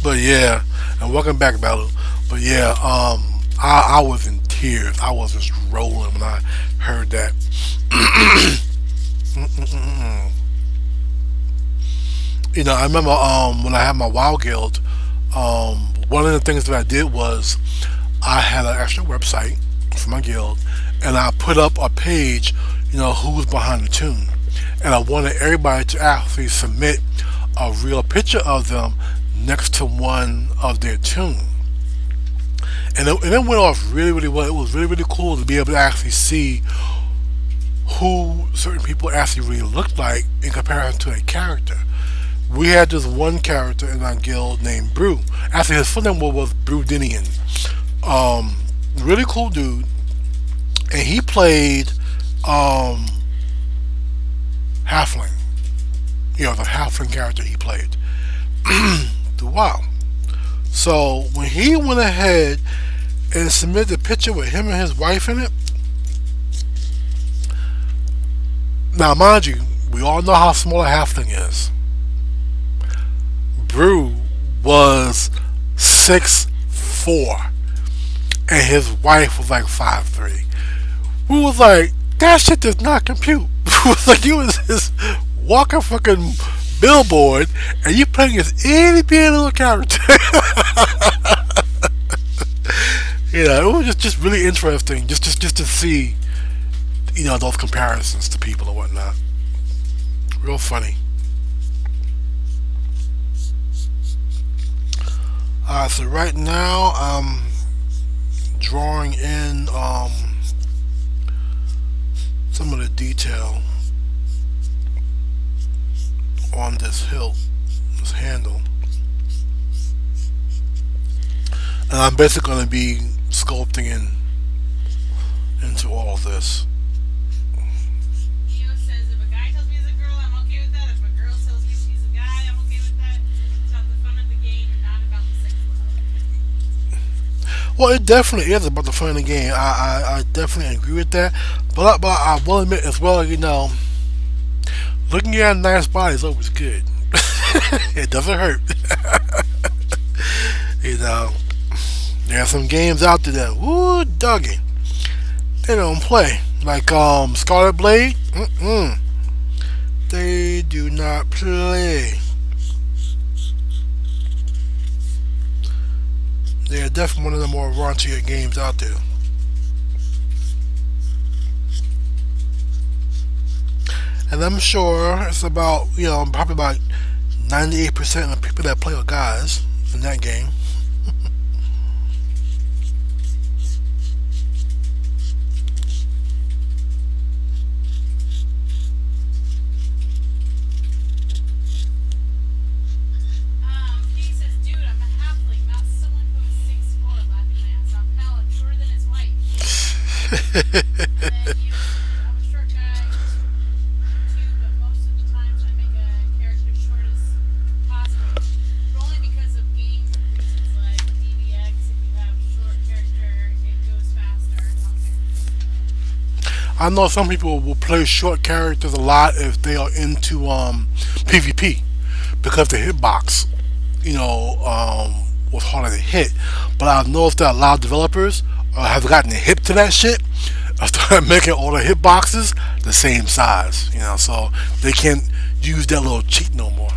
But yeah, and welcome back, Battle. But yeah, I was in tears. I was just rolling when I heard that. I remember when I had my Wild Guild, one of the things that I did was I had an extra website for my guild, and I put up a page, who's behind the tune, and I wanted everybody to actually submit a real picture of them next to one of their tune. And it went off really, really well. It was really, really cool to be able to actually see who certain people actually really looked like in comparison to a character. We had this one character in our guild named Brew. Actually, his full name was Brewdinian. Really cool dude, and he played halfling. The halfling character he played. Wow. So when he went ahead and submitted the picture with him and his wife in it, now mind you, we all know how small a halfling is. Brew was 6'4", and his wife was like 5'3". We was like, that shit does not compute. It was like you was this walking fucking billboard, and you playing this itty bitty little character. It was just really interesting, just to see, those comparisons to people and whatnot. Real funny. So right now I'm drawing in some of the detail on this hilt, this handle, and I'm basically going to be sculpting into all of this. Neo says if a guy tells me he's a girl, I'm okay with that. If a girl tells me she's a guy, I'm okay with that. It's about the fun of the game and not about the sexuality. Well, it definitely is about the fun of the game. I definitely agree with that. But I will admit as well, looking at a nice body is always good. It doesn't hurt. There are some games out there that, woo, doggy, they don't play. Like Scarlet Blade, they do not play. They're definitely one of the more raunchier games out there. And I'm sure it's about, probably about 98% of people that play are guys in that game. He says, dude, I'm a halfling, not someone who is 6'4", laughing my ass off. Hell, I'm shorter than his wife. And then I'm a short guy, too, but most of the times I make a character short as possible. But only because of game reasons like DBX, if you have a short character, it goes faster. I know some people will play short characters a lot if they are into PvP, because the hitbox, was harder to hit. But I've noticed that a lot of developers have gotten hip to that shit. I started making all the hitboxes the same size, so they can't use that little cheat no more.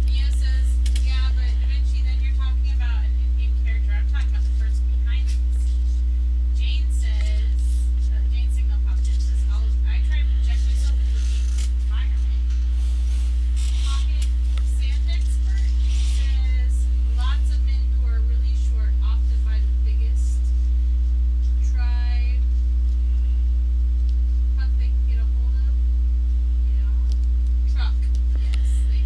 Mia says, yeah, but eventually then you're talking about an in-game character. I'm talking about the person behind this. Jane says, Jane Signal popped in, says, I try to project myself into a game's environment. Pocket Sand Expert says, lots of men who are really short, often by the biggest tribe puck they can get a hold of. Truck. Yes, they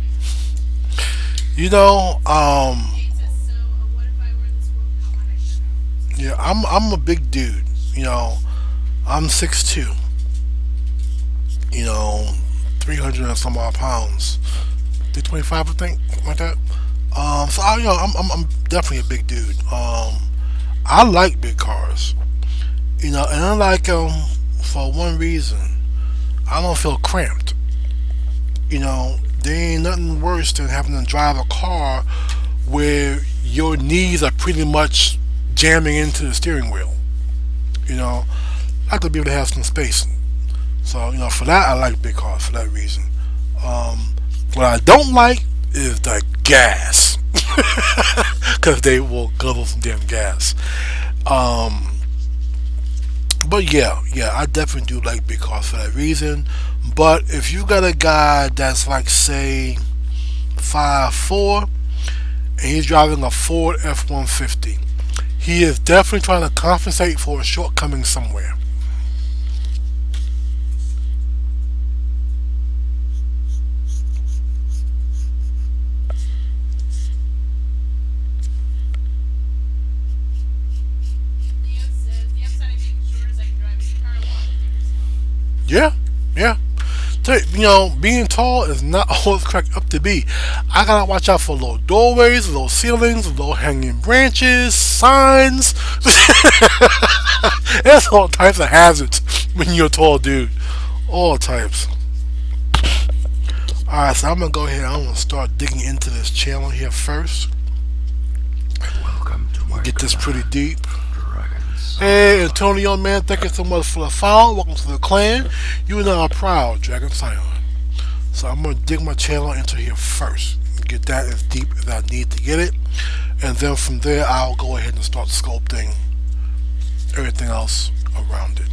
do. You know, Jane says, so what if I were in this world? How might I turn out? yeah, I'm a big dude. I'm 6'2". 300 and some odd pounds. 325, I think, something like that. So I'm definitely a big dude. I like big cars. And I like them for one reason. I don't feel cramped. there ain't nothing worse than having to drive a car where your knees are pretty much jamming into the steering wheel. You know, I like to be able to have some space. So, for that, I like big cars for that reason. What I don't like is the gas. Because they will guzzle some damn gas. But yeah, I definitely do like big cars for that reason. But if you got a guy that's like, say, 5'4", and he's driving a Ford F-150, he is definitely trying to compensate for a shortcoming somewhere. Leo says the upside of being short is I can drive any car I want in bigger spots. Yeah, yeah. Being tall is not always correct up to be. I gotta watch out for low doorways, low ceilings, low hanging branches, signs. There's all types of hazards when you're a tall dude. All types. Alright, so I'm gonna go ahead and I'm gonna start digging into this channel here first. Welcome to my Get this pretty deep. Dragonscion. Hey, Antonio, man, thank you so much for the follow. Welcome to the clan. You and I are proud, Dragonscion. So I'm going to dig my channel into here first. Get that as deep as I need to get it. And then from there, I'll go ahead and start sculpting everything else around it.